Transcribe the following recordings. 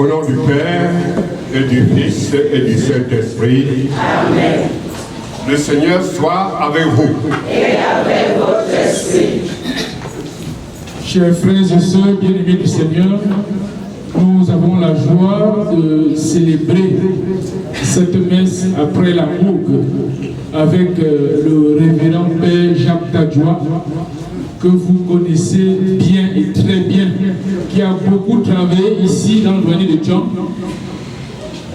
Au nom du Père, et du Fils, et du Saint-Esprit. Amen. Le Seigneur soit avec vous. Et avec votre esprit. Chers frères et sœurs bien-aimés du Seigneur, nous avons la joie de célébrer cette messe après la Moug avec le révérend Père Jacques Tadjoua, que vous connaissez bien et très bien, qui a beaucoup travaillé ici dans le doyen de Tchon,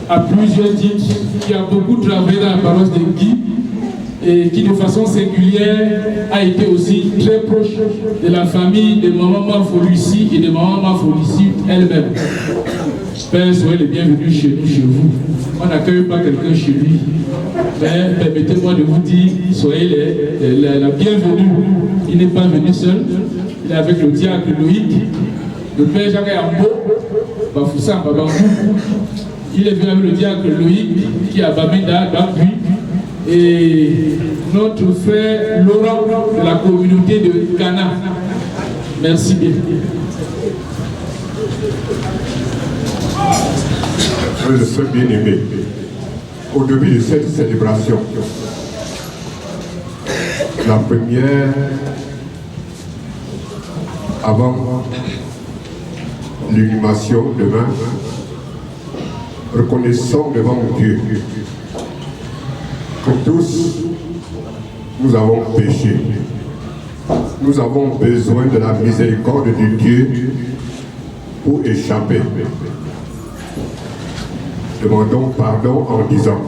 à plusieurs titres, qui a beaucoup travaillé dans la paroisse de Guy, et qui de façon singulière a été aussi très proche de la famille de Maman Mafolissi et de Maman Mafolissi elle-même. Père, soyez les bienvenus chez nous, chez vous. On n'accueille pas quelqu'un chez lui. Mais permettez-moi de vous dire, soyez la bienvenue. Il n'est pas venu seul, il est avec le diacre Loïc, le Père Jacques Ambo, Bafoussa Babangou. Il est venu avec le diacre Loïc, qui est à Bamenda, Bapui, et notre frère Laurent de la communauté de Ghana. Merci bien. Frères et sœurs bien-aimés, au début de cette célébration, la première, avant l'inhumation demain, reconnaissons devant Dieu que tous nous avons péché. Nous avons besoin de la miséricorde de Dieu pour échapper. Demandons pardon en disant: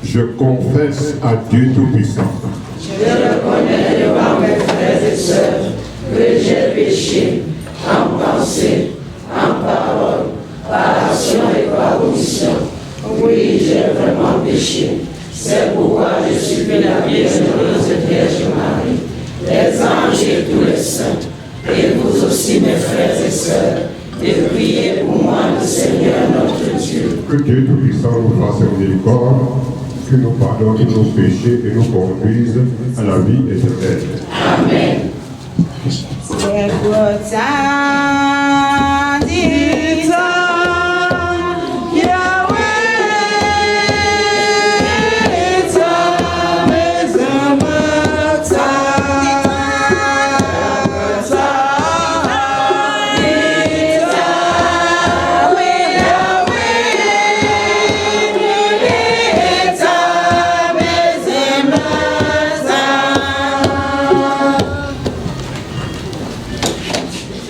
je confesse à Dieu Tout-Puissant. Je reconnais devant mes frères et sœurs que j'ai péché en pensée, en parole, par action et par omission. Oui, j'ai vraiment péché. C'est pourquoi je supplie la bienheureuse Vierge Marie, les anges et tous les saints, et vous aussi mes frères et sœurs, de prier pour moi le Seigneur notre Dieu. Que Dieu Tout-Puissant nous fasse miséricorde, que nous pardonne nos péchés et nous conduise à la vie éternelle. Amen.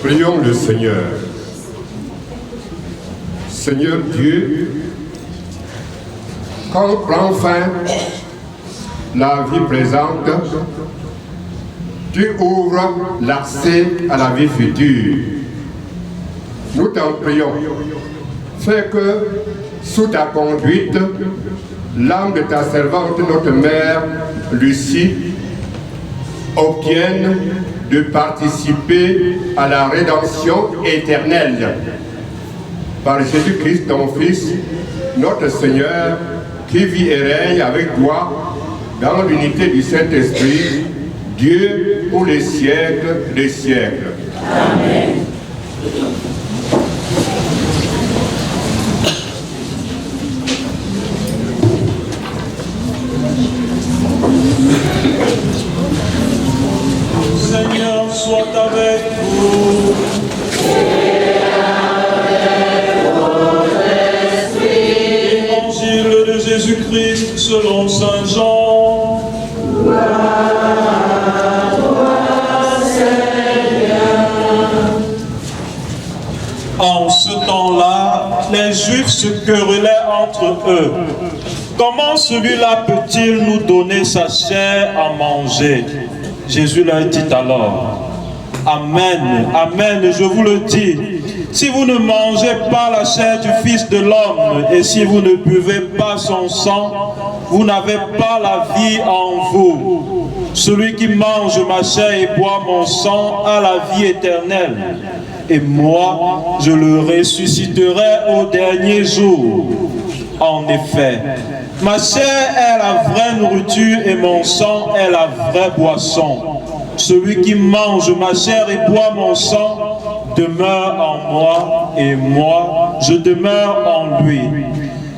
Prions le Seigneur. Seigneur Dieu, quand prend fin la vie présente, tu ouvres l'accès à la vie future. Nous t'en prions. Fais que, sous ta conduite, l'âme de ta servante, notre mère Lucie, obtienne de participer à la rédemption éternelle. Par Jésus-Christ, ton Fils, notre Seigneur, qui vit et règne avec toi dans l'unité du Saint-Esprit, Dieu pour les siècles des siècles. Amen. Seigneur soit avec vous. Et avec votre esprit. Évangile de Jésus-Christ selon Saint Jean. Gloire à toi, Seigneur. En ce temps-là, les Juifs se querellaient entre eux. Comment celui-là peut-il nous donner sa chair à manger? Jésus leur dit alors: Amen, amen, je vous le dis, si vous ne mangez pas la chair du Fils de l'homme et si vous ne buvez pas son sang, vous n'avez pas la vie en vous. Celui qui mange ma chair et boit mon sang a la vie éternelle, et moi, je le ressusciterai au dernier jour. En effet, ma chair est la vraie nourriture et mon sang est la vraie boisson. Celui qui mange ma chair et boit mon sang demeure en moi et moi, je demeure en lui.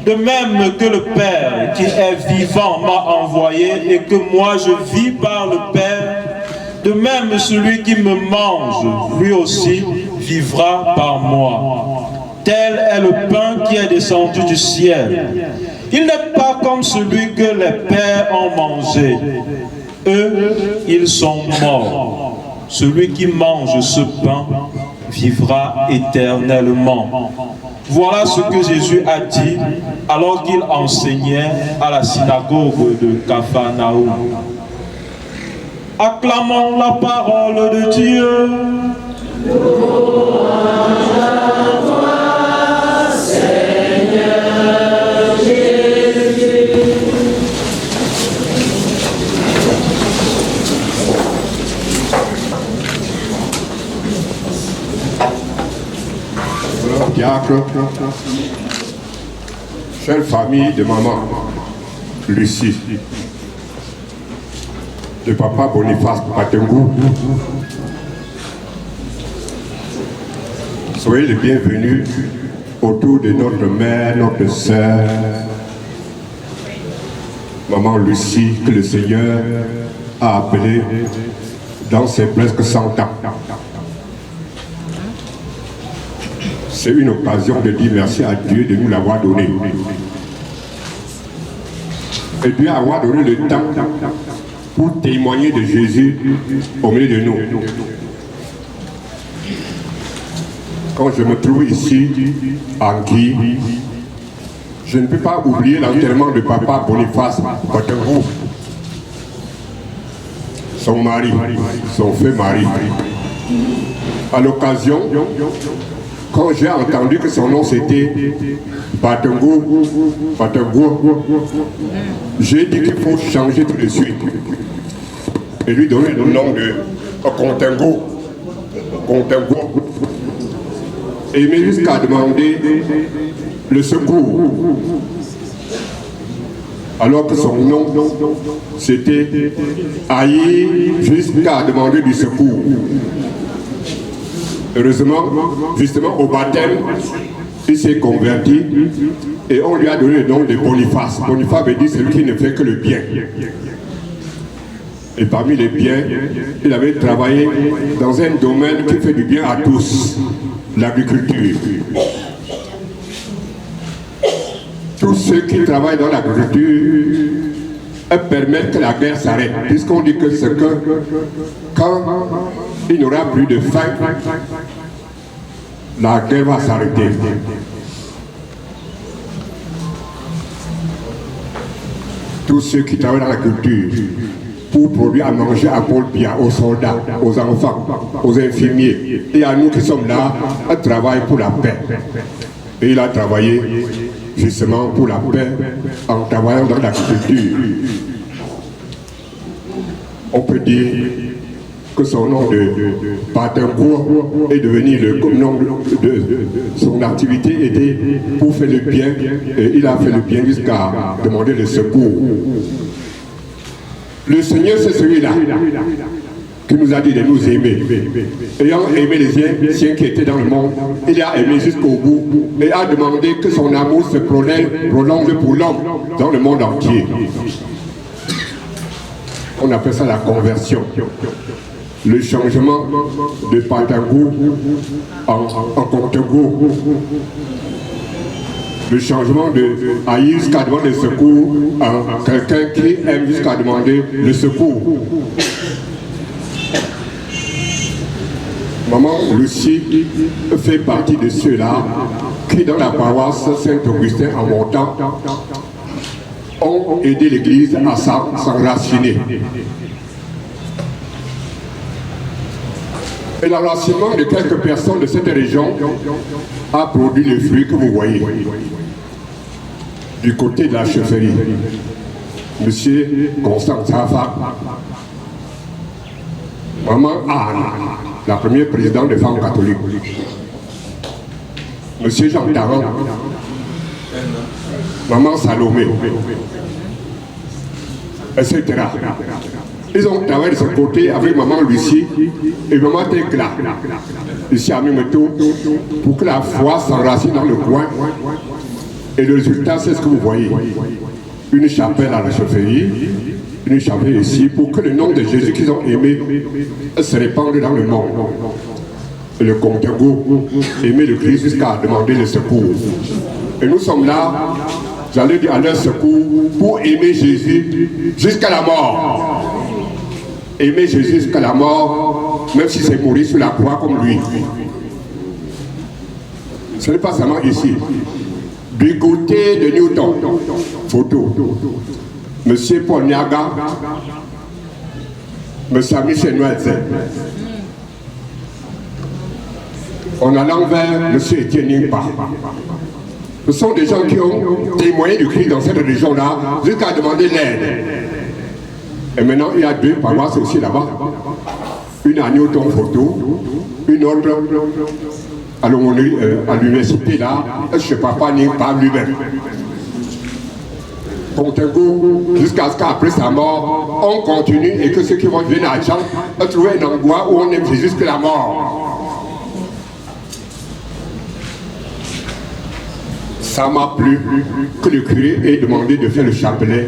De même que le Père qui est vivant m'a envoyé et que moi je vis par le Père, de même celui qui me mange, lui aussi vivra par moi. Tel est le pain qui est descendu du ciel. Il n'est pas comme celui que les pères ont mangé. Eux, ils sont morts. Celui qui mange ce pain vivra éternellement. Voilà ce que Jésus a dit alors qu'il enseignait à la synagogue de Capharnaüm. Acclamons la parole de Dieu. Diacre, chère famille de maman Lucie, de papa Boniface Patengou, soyez les bienvenus autour de notre mère, notre sœur, maman Lucie, que le Seigneur a appelée dans ses presque 100 ans. C'est une occasion de dire merci à Dieu de nous l'avoir donné. Et Dieu avoir donné le temps pour témoigner de Jésus au milieu de nous. Quand je me trouve ici, en Guy, je ne peux pas oublier l'enterrement de papa Boniface Patengou, son mari, son feu mari. À l'occasion, quand j'ai entendu que son nom c'était Patengou, j'ai dit qu'il faut changer tout de suite et lui donner le nom de Contengo. Et il m'a jusqu'à demander le secours. Alors que son nom c'était Aïe, jusqu'à demander du secours. Heureusement, justement au baptême, il s'est converti et on lui a donné le nom de Boniface. Boniface veut dire celui qui ne fait que le bien. Et parmi les biens, il avait travaillé dans un domaine qui fait du bien à tous, l'agriculture. Tous ceux qui travaillent dans l'agriculture permettent que la guerre s'arrête, puisqu'on dit que c'est que quand il n'y aura plus de faim, la guerre va s'arrêter. Tous ceux qui travaillent dans la culture pour produire à manger à Paul-Pia, aux soldats, aux enfants, aux infirmiers, et à nous qui sommes là, on travaille pour la paix. Et il a travaillé justement pour la paix en travaillant dans l'agriculture. On peut dire que son nom de Patengou est devenu le nom de son activité était pour faire le bien, et il a fait le bien jusqu'à demander le secours. Le Seigneur, c'est celui-là qui nous a dit de nous aimer. Ayant aimé les siens qui étaient dans le monde, il a aimé jusqu'au bout et a demandé que son amour se prolonge pour l'homme dans le monde entier. On appelle ça la conversion. Le changement de Patengou en Contengo. Le changement de Aïe jusqu'à demander le secours en quelqu'un qui aime jusqu'à demander le secours. Maman Lucie fait partie de ceux-là qui, dans la paroisse Saint-Augustin en montant, ont aidé l'Église à s'enraciner. Et l'enracinement de quelques personnes de cette région a produit les fruits que vous voyez. Du côté de la chefferie, Monsieur Constant Zafa, Maman Anne, la première présidente des femmes catholiques, Monsieur Jean Tarrant, Maman Salomé, etc. Ils ont travaillé de ce côté avec Maman Lucie et Maman Tekla. ici à Mimeto, pour que la foi s'enracine dans le coin. Et le résultat, c'est ce que vous voyez. Une chapelle à la chefferie, une chapelle ici, pour que le nom de Jésus qu'ils ont aimé se répande dans le monde. Et le Congo aimait le Christ jusqu'à demander le secours. Et nous sommes là, j'allais dire à leur secours, pour aimer Jésus jusqu'à la mort. Aimer Jésus jusqu'à la mort, même si c'est mourir sur la croix comme lui. Ce n'est pas seulement ici. Du côté de Newton, photo, Monsieur Paul Niaga, Monsieur Michel Noël. En allant vers Monsieur Etienne Nimpa. Ce sont des gens qui ont témoigné du Christ dans cette région-là jusqu'à demander l'aide. Et maintenant, il y a deux paroisses aussi là-bas. Une à Newton photo, une autre à l'université là, chez Papa Nimpa lui-même. Contengo, jusqu'à ce qu'après sa mort, on continue et que ceux qui vont venir à Tchad trouver un endroit où on aime Jésus jusqu'à la mort. Ça m'a plu que le curé ait demandé de faire le chapelet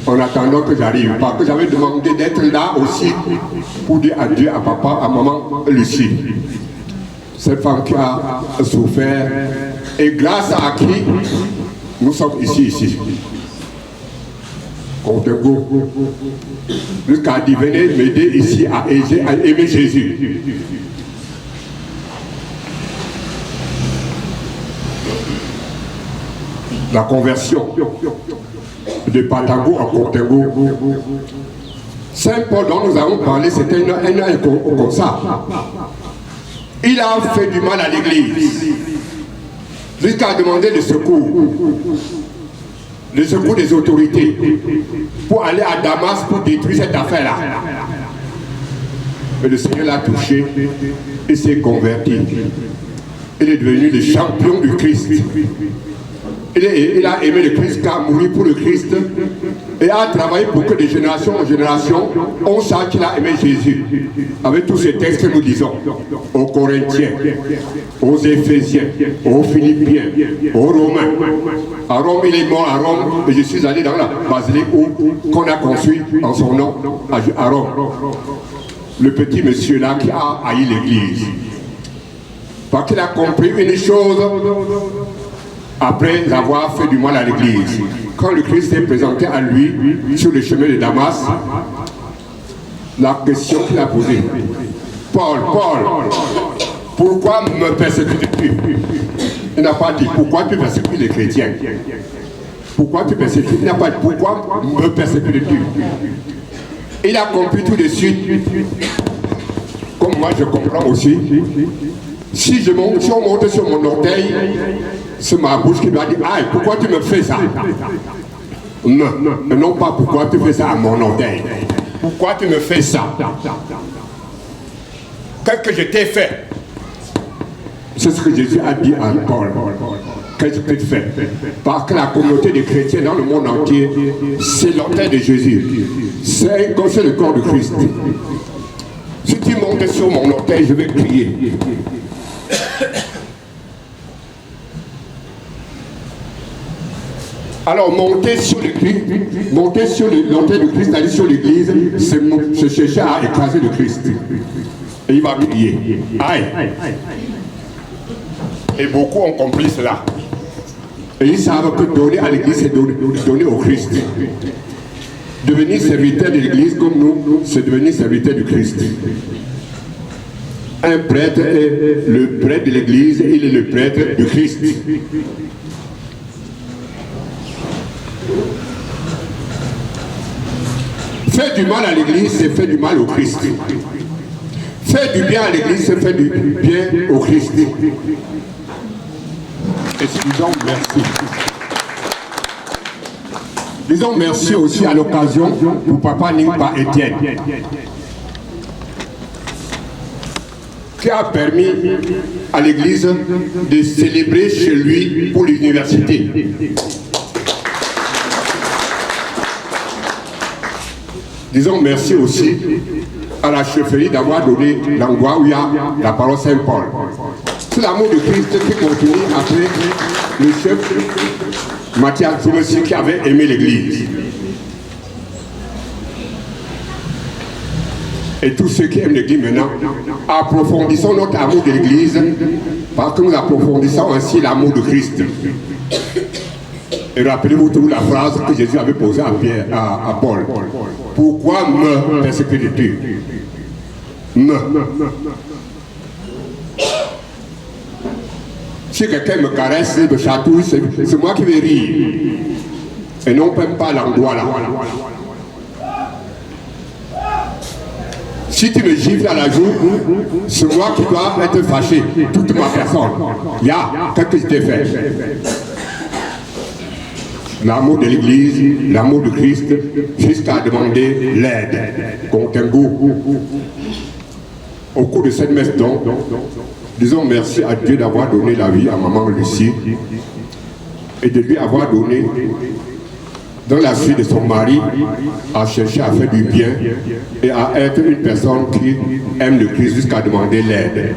en attendant que j'arrive. Parce que j'avais demandé d'être là aussi pour dire adieu à papa, à maman Lucie. Cette femme qui a souffert et grâce à qui nous sommes ici. Contengo. Jusqu'à dire venez m'aider ici à aimer Jésus. La conversion de Patango à Contengo. Saint Paul dont nous avons parlé, c'était un comme ça. Il a fait du mal à l'église jusqu'à demander le secours des autorités pour aller à Damas pour détruire cette affaire-là. Et le Seigneur l'a touché et s'est converti. Il est devenu le champion du Christ. Il a aimé le Christ, a mouru pour le Christ et a travaillé pour que de génération en génération, on sache qu'il a aimé Jésus. Avec tous ces textes que nous disons, aux Corinthiens, aux Éphésiens, aux Philippiens, aux Romains. À Rome, il est mort à Rome et je suis allé dans la basilique qu'on a construit en son nom à Rome. Le petit monsieur là qui a haï l'église. Parce qu'il a compris une chose. Après avoir fait du mal à l'église, quand le Christ s'est présenté à lui sur le chemin de Damas, la question qu'il a posée, Paul, pourquoi me persécutes-tu? Il n'a pas dit pourquoi tu persécutes les chrétiens. Pourquoi tu persécutes? Il n'a pas dit pourquoi me persécutes-tu? Il a compris tout de suite, comme moi je comprends aussi, si on monte sur mon orteil, c'est ma bouche qui doit dire, aïe, pourquoi tu me fais ça? Non pas pourquoi tu fais ça à mon orteil. Pourquoi tu me fais ça? Qu'est-ce que je t'ai fait? C'est ce que Jésus a dit à Paul. Qu'est-ce que tu fais? Parce que la communauté des chrétiens dans le monde entier, c'est l'orteil de Jésus. C'est le corps de Christ. Si tu montes sur mon orteil, je vais crier. Alors monter sur le Christ, monter sur l'orteil du Christ, aller sur l'église, c'est chercher à écraser le Christ. Et il va crier. Aïe. Et beaucoup ont compris cela. Et ils savent que donner à l'église, c'est donner au Christ. Devenir serviteur de l'église comme nous, c'est devenir serviteur du Christ. Un prêtre est le prêtre de l'église, il est le prêtre du Christ. Faire du mal à l'église, c'est faire du mal au Christ. Faire du bien à l'église, c'est faire du bien au Christ. Et disons merci. Disons merci aussi à l'occasion pour Papa Nimpa Etienne, qui a permis à l'église de célébrer chez lui pour l'université. Disons merci aussi à la chefferie d'avoir donné l'endroit où il y a la parole Saint-Paul. C'est l'amour de Christ qui continue après le chef Mathias Toulosi qui avait aimé l'Église. Et tous ceux qui aiment l'Église maintenant, approfondissons notre amour de l'Église parce que nous approfondissons ainsi l'amour de Christ. Et rappelez-vous toujours la phrase que Jésus avait posée à Paul. Pourquoi me persécutes-tu? Si quelqu'un me caresse, me chatouille, c'est moi qui vais rire. Et non même pas l'endroit là. Si tu me gifles à la joue, c'est moi qui dois être fâché, toute ma personne. Il y a qu'est-ce que je t'ai fait? L'amour de l'Église, l'amour de Christ, jusqu'à demander l'aide, contre un goût. Au cours de cette messe donc, disons merci à Dieu d'avoir donné la vie à maman Lucie et de lui avoir donné, dans la suite de son mari, à chercher à faire du bien et à être une personne qui aime le Christ jusqu'à demander l'aide.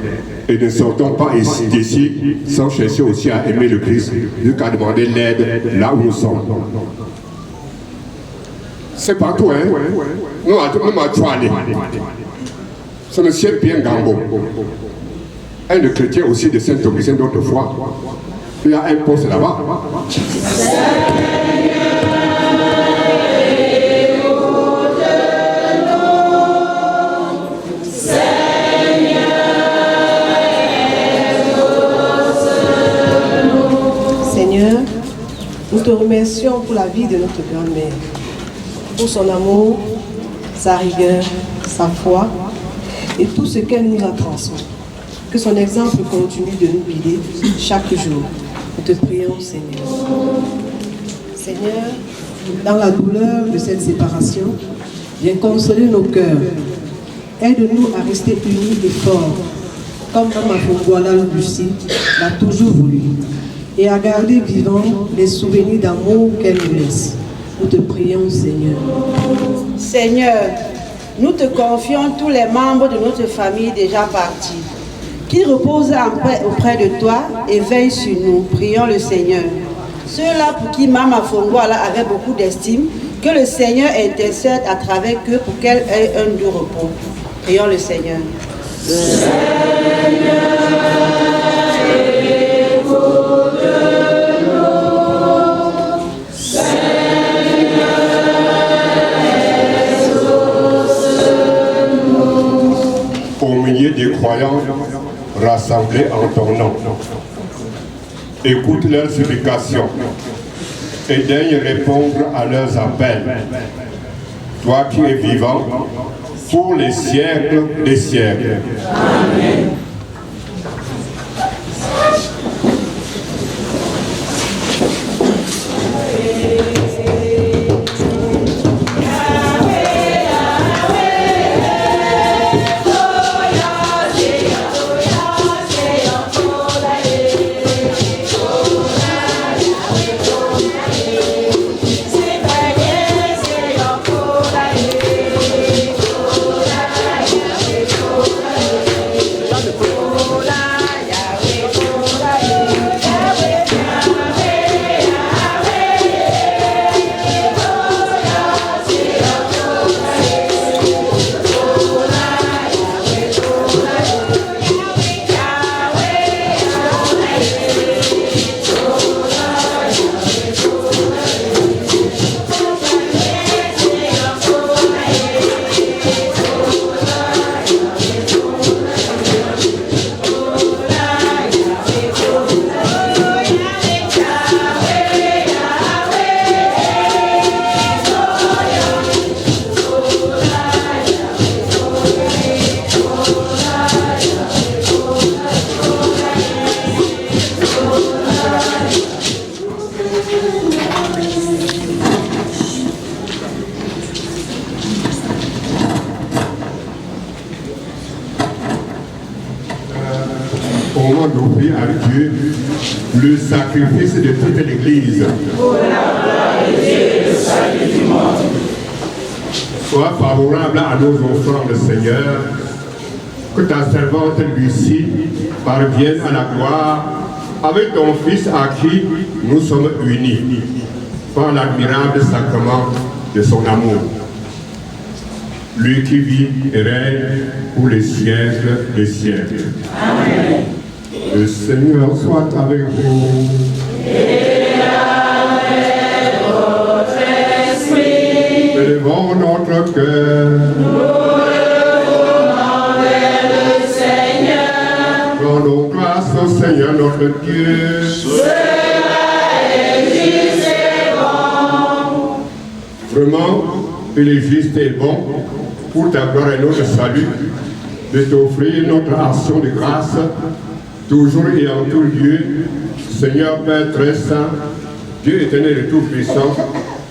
Et ne sortons pas d'ici sans chercher aussi à aimer le Christ jusqu'à demander l'aide là où nous sommes. C'est partout, hein? Nous à aller. C'est le ciel bien Gambo. Un de chrétien aussi de Saint-Augustin d'autrefois. Il y a un poste là-bas. Nous te remercions pour la vie de notre grand-mère, pour son amour, sa rigueur, sa foi et tout ce qu'elle nous a transmis. Que son exemple continue de nous guider chaque jour. Nous te prions, Seigneur. Seigneur, dans la douleur de cette séparation, viens consoler nos cœurs. Aide-nous à rester unis et forts, comme Maman Fongwala Lucie l'a toujours voulu, et à garder vivants les souvenirs d'amour qu'elle nous laisse. Nous te prions, Seigneur. Seigneur, nous te confions tous les membres de notre famille déjà partis, qui reposent auprès de toi et veillent sur nous. Prions le Seigneur. Ceux-là pour qui Maman Fongwala avait beaucoup d'estime, que le Seigneur intercède à travers eux pour qu'elle ait un doux repos. Prions le Seigneur. Au milieu des croyants rassemblés en ton nom, écoute leurs supplications et daigne répondre à leurs appels. Toi qui es vivant pour les siècles des siècles. Amen. Au moment d'offrir à Dieu le sacrifice de toute l'Église. Pour la gloire de Dieu et le salut du monde. Sois favorable à nos offrandes, Seigneur. Que ta servante Lucie parvienne à la gloire avec ton Fils à qui nous sommes unis par l'admirable sacrement de son amour. Lui qui vit et règne pour les siècles des siècles. Amen. Le Seigneur soit avec vous. Et avec votre esprit. Élevons notre cœur. Nous levons vers le Seigneur. Rendons grâce au Seigneur notre Dieu. Cela est juste et bon. Vraiment, il est juste et bon pour ta gloire et notre salut de t'offrir notre action de grâce toujours et en tout lieu, Seigneur Père très saint, Dieu éternel et tout-puissant,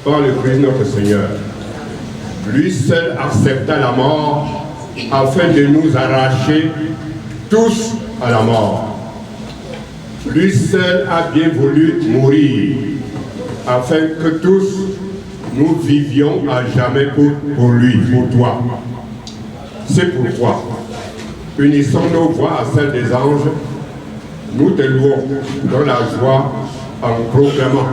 par le Christ notre Seigneur. Lui seul accepta la mort afin de nous arracher tous à la mort. Lui seul a bien voulu mourir afin que tous nous vivions à jamais pour lui, pour toi. C'est pourquoi, unissons nos voix à celles des anges, nous te louons dans la joie en proclamant.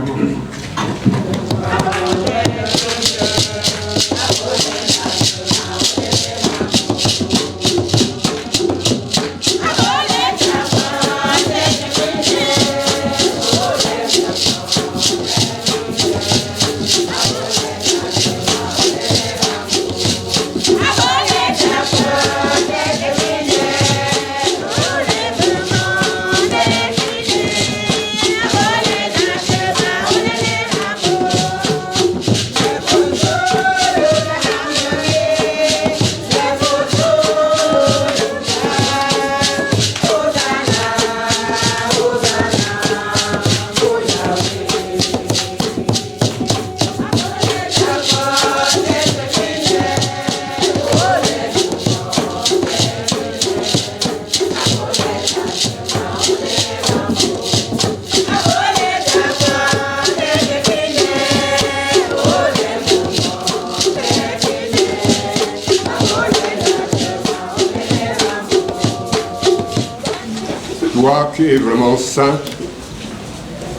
Toi qui es vraiment saint,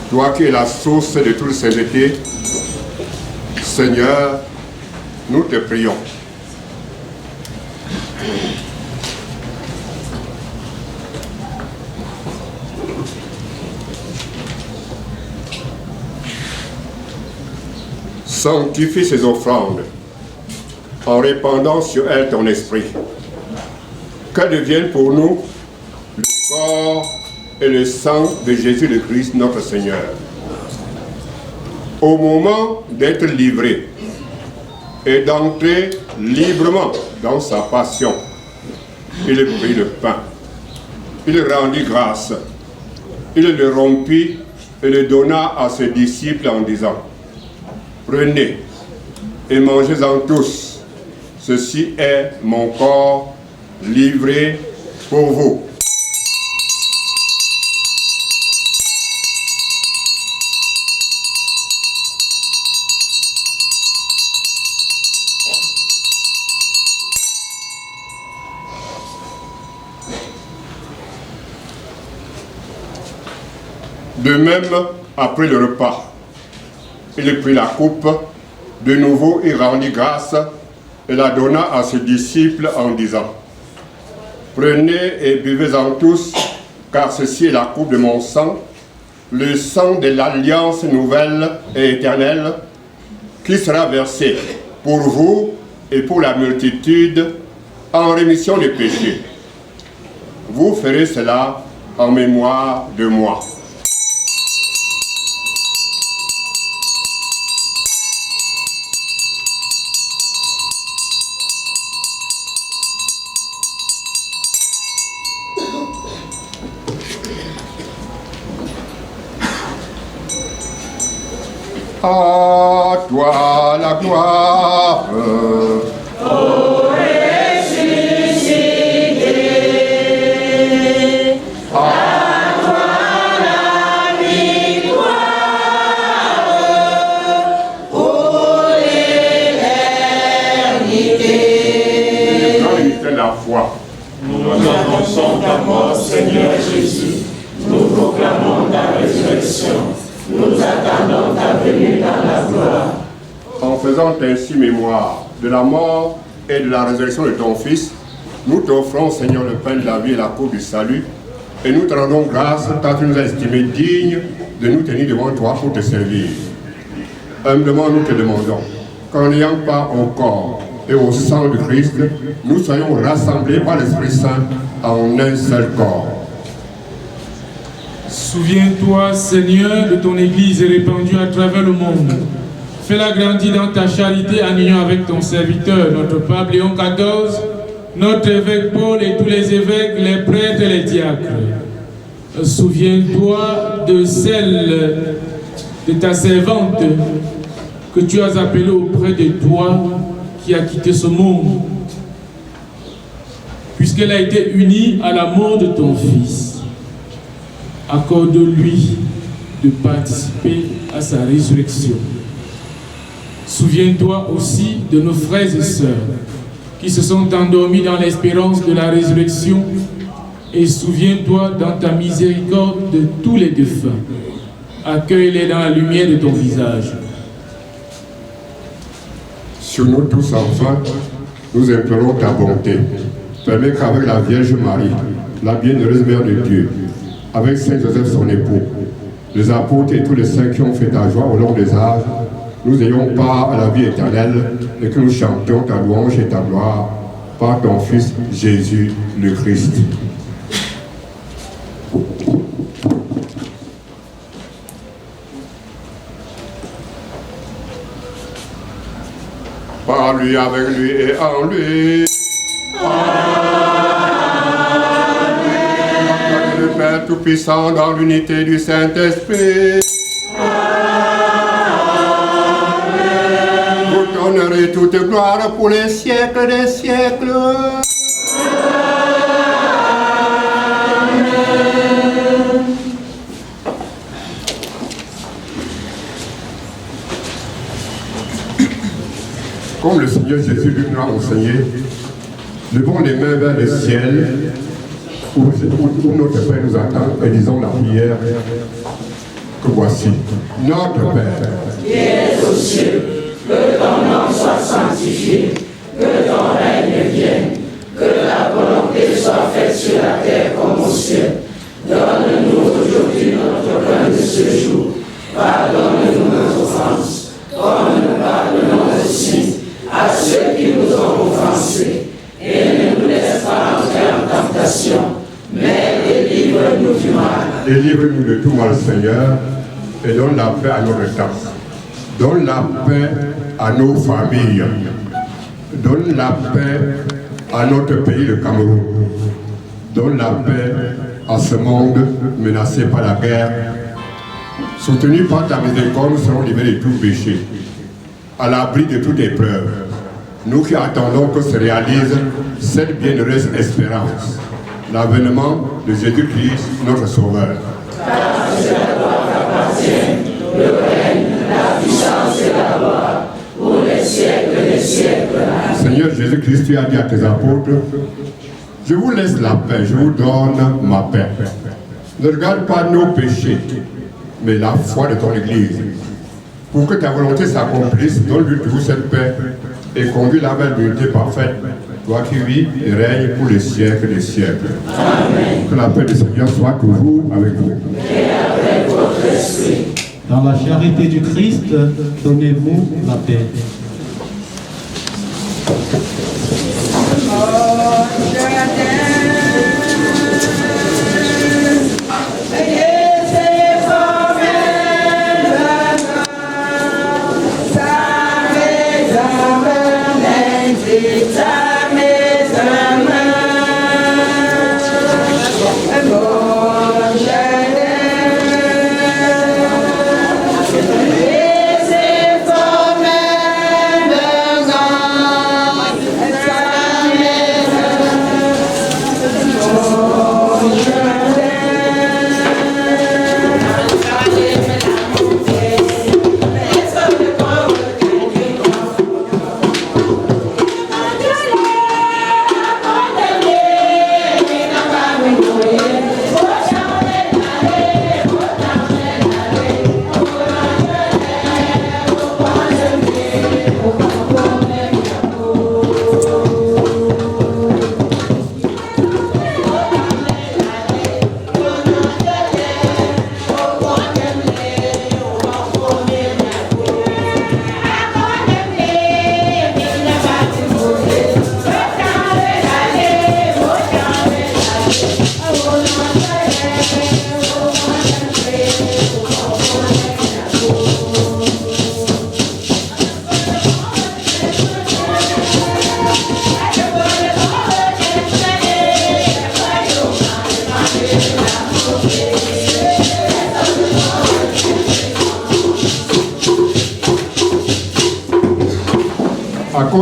toi qui es la source de toute sainteté, Seigneur, nous te prions. Sanctifie ces offrandes en répandant sur elles ton esprit. Qu'elles deviennent pour nous le corps et le sang de Jésus le Christ, notre Seigneur. Au moment d'être livré et d'entrer librement dans sa passion, il prit le pain, il rendit grâce, il le rompit et le donna à ses disciples en disant: prenez et mangez-en tous, ceci est mon corps livré pour vous. De même, après le repas, il prit la coupe, de nouveau il rendit grâce et la donna à ses disciples en disant: prenez et buvez-en tous, car ceci est la coupe de mon sang, le sang de l'alliance nouvelle et éternelle, qui sera versé pour vous et pour la multitude en rémission des péchés. Vous ferez cela en mémoire de moi. À toi la gloire. Ô ressuscité, à toi la victoire, ô l'éternité. la foi. Nous annonçons ta mort, Seigneur Jésus. Nous proclamons ta résurrection. Nous attendons ta venue dans la gloire. En faisant ainsi mémoire de la mort et de la résurrection de ton Fils, nous t'offrons, Seigneur, le pain de la vie et la coupe du salut, et nous te rendons grâce car tu nous as estimés dignes de nous tenir devant toi pour te servir. Humblement, nous te demandons qu'en n'ayant pas au corps et au sang de Christ, nous soyons rassemblés par l'Esprit Saint en un seul corps. Souviens-toi, Seigneur, de ton Église répandue à travers le monde. Fais-la grandir dans ta charité en union avec ton serviteur, notre pape Léon XIV, notre évêque Paul et tous les évêques, les prêtres et les diacres. Souviens-toi de celle de ta servante que tu as appelée auprès de toi, qui a quitté ce monde, puisqu'elle a été unie à la mort de ton Fils. Accorde-lui de participer à sa résurrection. Souviens-toi aussi de nos frères et sœurs qui se sont endormis dans l'espérance de la résurrection, et souviens-toi dans ta miséricorde de tous les défunts. Accueille-les dans la lumière de ton visage. Sur nous tous enfin, nous implorons ta bonté. Permets qu'avec la Vierge Marie, la bienheureuse Mère de Dieu, avec Saint Joseph son époux, les apôtres et tous les saints qui ont fait ta joie au long des âges, nous ayons part à la vie éternelle et que nous chantions ta louange et ta gloire par ton Fils Jésus le Christ. Par lui, avec lui et en lui. Amen. Le Père Tout-Puissant dans l'unité du Saint-Esprit. Vous donnerez toute gloire pour les siècles des siècles. Comme le Seigneur Jésus lui nous a enseigné, levons les mains vers le ciel où notre Père nous attend et disons la prière que voici. Notre Père, qui es aux cieux, que ton nom soit sanctifié, que ton règne vienne, que la volonté soit faite sur la terre comme au ciel. Donne-nous aujourd'hui notre pain de ce jour. Pardonne-nous nos offenses, comme nous pardonnons aussi à ceux qui nous ont offensés. Et ne nous laisse pas entrer en tentation, mais délivre-nous du mal. Délivre-nous de tout mal, Seigneur, et donne la paix à notre temps. Donne la paix à nos familles. Donne la paix à notre pays, le Cameroun. Donne la paix à ce monde menacé par la guerre. Soutenus par ta miséricorde, nous serons libérés de tout péché, à l'abri de toute épreuve. Nous qui attendons que se réalise cette bienheureuse espérance, l'avènement de Jésus-Christ, notre Sauveur. Car c'est à toi qu'appartiennent le règne, la puissance et la gloire, pour les siècles des siècles. Seigneur Jésus-Christ, tu as dit à tes apôtres, je vous laisse la paix, je vous donne ma paix. Ne regarde pas nos péchés, mais la foi de ton Église. Pour que ta volonté s'accomplisse, donne-lui toujours cette paix et conduis-la vers l'unité parfaite, toi qui vis et règnes pour les siècles des siècles. Amen. Que la paix du Seigneur soit toujours avec vous. Et avec votre esprit. Dans la charité du Christ, donnez-vous la paix.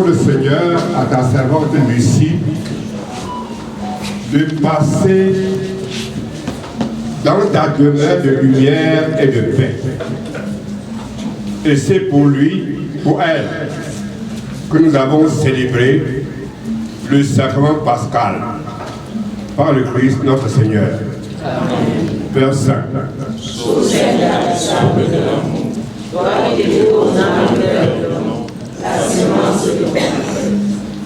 le Seigneur à ta servante Lucie de passer dans ta demeure de lumière et de paix. Et c'est pour lui, pour elle, que nous avons célébré le sacrement pascal par le Christ notre Seigneur. Amen. Père Saint, toi qui es aux âmes de l'homme, la semence de ton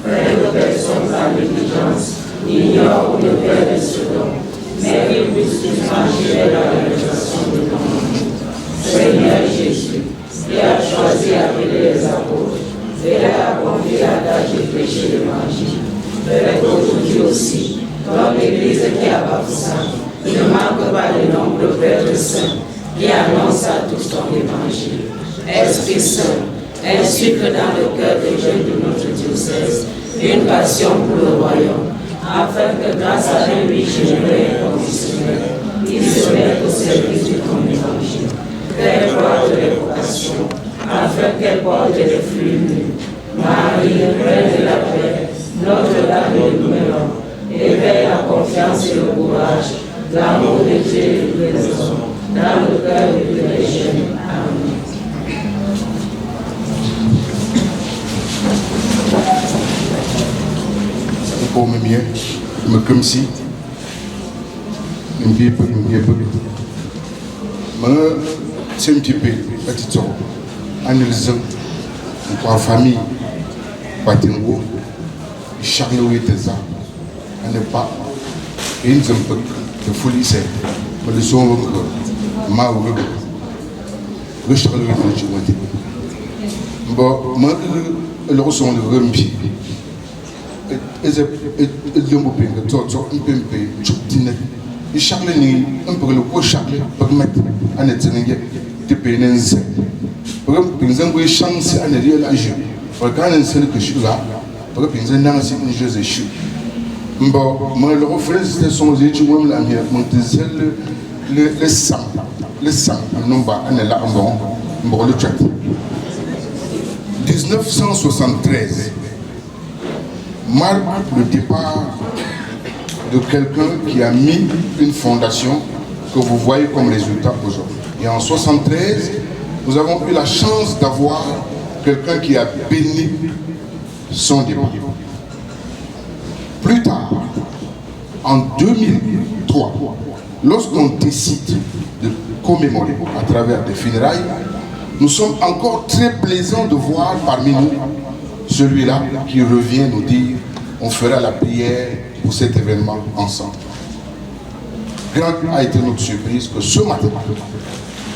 frère de personne par négligence, ignore ou ne perd ce don, mais qui puisse manger la réalisation de ton nom. Seigneur Jésus, qui a choisi d'appeler les apôtres, et leur a confié la tâche de prêcher l'évangile. Fais aujourd'hui aussi, dans l'Église qui a baptisé, ne manque pas le nombre de prêtres saints qui annoncent à tous ton évangile. Esprit Saint, ainsi que dans le cœur des jeunes de notre diocèse, une passion pour le royaume, afin que grâce à un lui généreux et conditionnel, ils se mettent au service de ton évangile. Fais gloire de l'évocation, afin qu'elle porte des fruits mûrs. Marie, Reine de la paix, Notre-Dame de Noumélan, éveille la confiance et le courage, l'amour de Dieu et des hommes, dans le cœur de tous les jeunes. Amen. Pour me mieux, me comme si, me bien peu, c'est un petit peu, petit temps, en lisant, en famille, Patingo, Charles Witeza, on n'est pas, et une zone de folie, c'est, mais le son, ma ou le Charles Witeza, bon, moi, le ressent de Rumpi. Et le mot que tu as un peu et Charles un peu le coup Charles pour mettre en éternel de pénèse. Pour exemple, chance à ne rien agir. Pour quand on sait que je suis là, pour que nous ayons un jeu de chou. Bon, moi, le refrain, c'était son étude, moi, la mienne, mon désir, le sang, non pas, on est là, bon, le chat. 1973. Marque le départ de quelqu'un qui a mis une fondation que vous voyez comme résultat aujourd'hui. Et en 1973, nous avons eu la chance d'avoir quelqu'un qui a béni son départ. Plus tard, en 2003, lorsqu'on décide de commémorer à travers des funérailles, nous sommes encore très plaisants de voir parmi nous celui-là qui revient nous dire on fera la prière pour cet événement ensemble. Grande a été notre surprise que ce matin,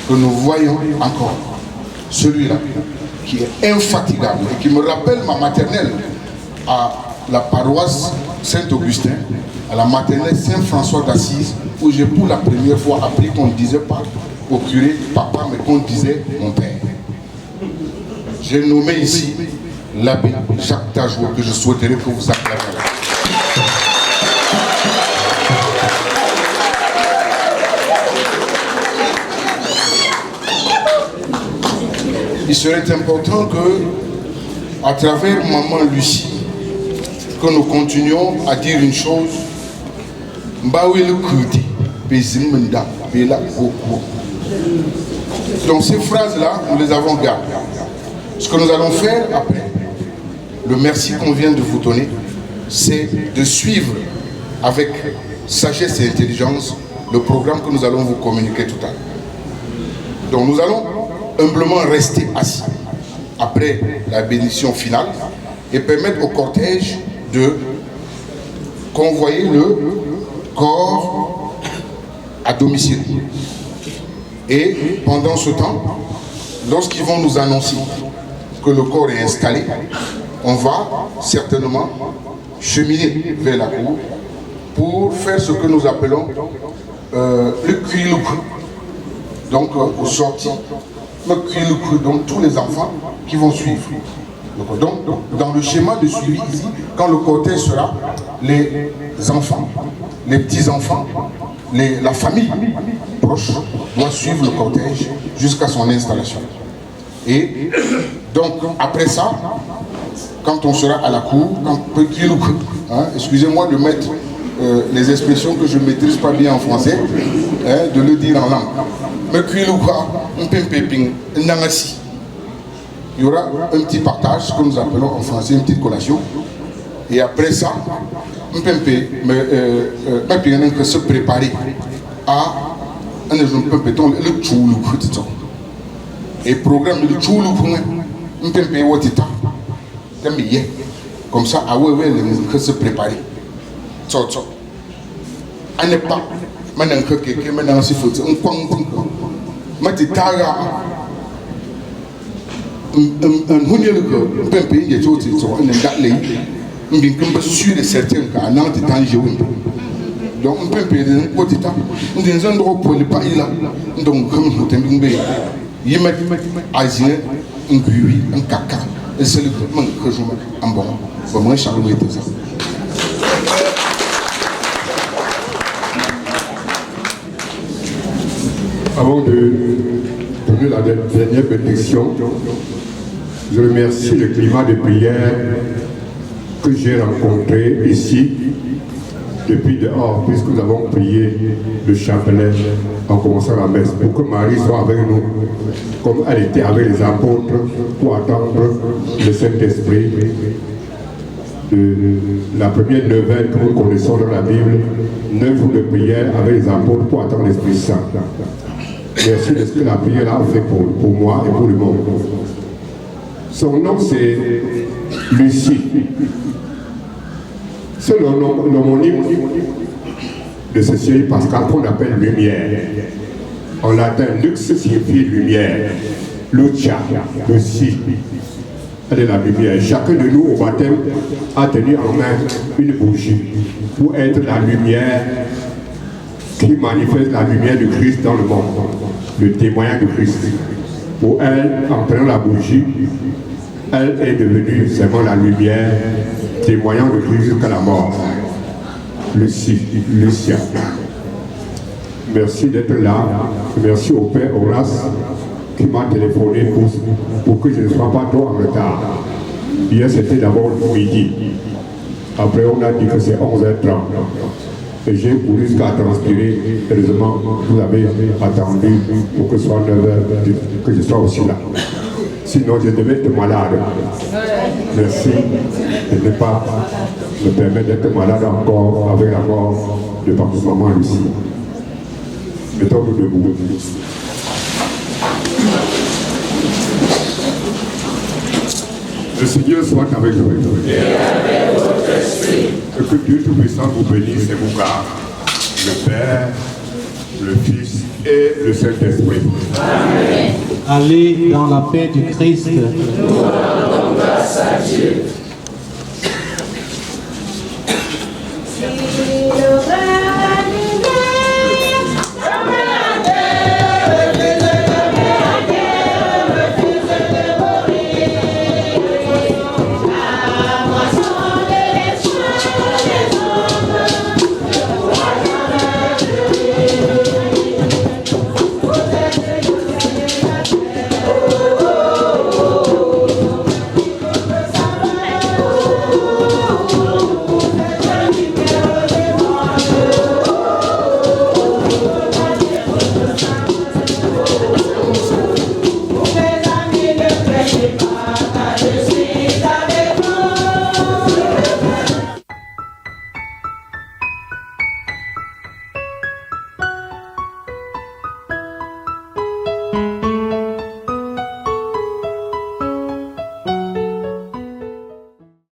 que nous voyons encore celui-là qui est infatigable et qui me rappelle ma maternelle à la paroisse Saint-Augustin, à la maternelle Saint-François d'Assise, où j'ai pour la première fois appris qu'on ne disait pas au curé papa, mais qu'on disait mon père. J'ai nommé ici l'abbé Jacques Tajoua, que je souhaiterais que vous acclamez. Il serait important que, à travers maman Lucie, que nous continuions à dire une chose. Donc ces phrases-là, nous les avons gardées. Ce que nous allons faire après, le merci qu'on vient de vous donner, c'est de suivre avec sagesse et intelligence le programme que nous allons vous communiquer tout à l'heure. Donc nous allons humblement rester assis après la bénédiction finale et permettre au cortège de convoyer le corps à domicile. Et pendant ce temps, lorsqu'ils vont nous annoncer que le corps est installé, on va certainement cheminer vers la cour pour faire ce que nous appelons le cuilouc. Donc au sorti, le cuilouc, donc tous les enfants qui vont suivre. Donc dans le schéma de suivi ici, quand le cortège sera, les enfants, les petits-enfants, la famille proche doit suivre le cortège jusqu'à son installation. Et donc après ça, quand on sera à la cour, excusez-moi de mettre les expressions que je ne maîtrise pas bien en français, de le dire en langue. Mais il y aura un petit partage, ce que nous appelons en français une petite collation. Et après ça, on peut se préparer à le et programme le comme ça, à ouais, se préparer. On n'est pas maintenant que quelqu'un maintenant si faut un sûr et certain qu'à Nantes est en jeu. Donc on peut payer un petit temps. On dit un endroit pour le pays là. Donc comme vous tenez un bé, il met Asien, un gui, un caca. Et c'est le moment que je mets en bon. Pour moi, ça va être ça. Avant de donner la dernière bénédiction, je remercie le climat de prière que j'ai rencontré ici depuis dehors, puisque nous avons prié le chapelet en commençant la messe, pour que Marie soit avec nous, comme elle était avec les apôtres, pour attendre le Saint-Esprit. La première neuvaine que nous connaissons dans la Bible, 9 jours de prière avec les apôtres pour attendre l'Esprit Saint. Merci de ce que la prière a fait pour moi et pour le monde. Son nom c'est Lucie. C'est l'homonyme de ce ciel pascal qu'on appelle lumière. En latin, lux signifie lumière. Lucia, Lucie. Elle est la lumière. Chacun de nous au baptême a tenu en main une bougie pour être la lumière qui manifeste la lumière du Christ dans le monde, le témoignage du Christ. Pour elle, en prenant la bougie, elle est devenue seulement la lumière, témoignant de Christ jusqu'à la mort. Lucia. Merci d'être là. Merci au Père Horace qui m'a téléphoné pour que je ne sois pas trop en retard. Hier, c'était d'abord midi. Après, on a dit que c'est 11h30. Et j'ai voulu jusqu'à transpirer. Heureusement, vous avez attendu pour que ce soit 9h, que je sois aussi là. Sinon, je devais être malade. Merci de ne pas me permettre d'être malade encore avec la mort de papa maman Lucie. Mettons-nous debout. Le Seigneur soit avec vous. Et avec votre esprit. Que Dieu Tout-Puissant vous bénisse et vous garde. Le Père, le Fils et le Saint-Esprit. Amen. Allez dans la paix du Christ. Nous rendons grâce à Dieu.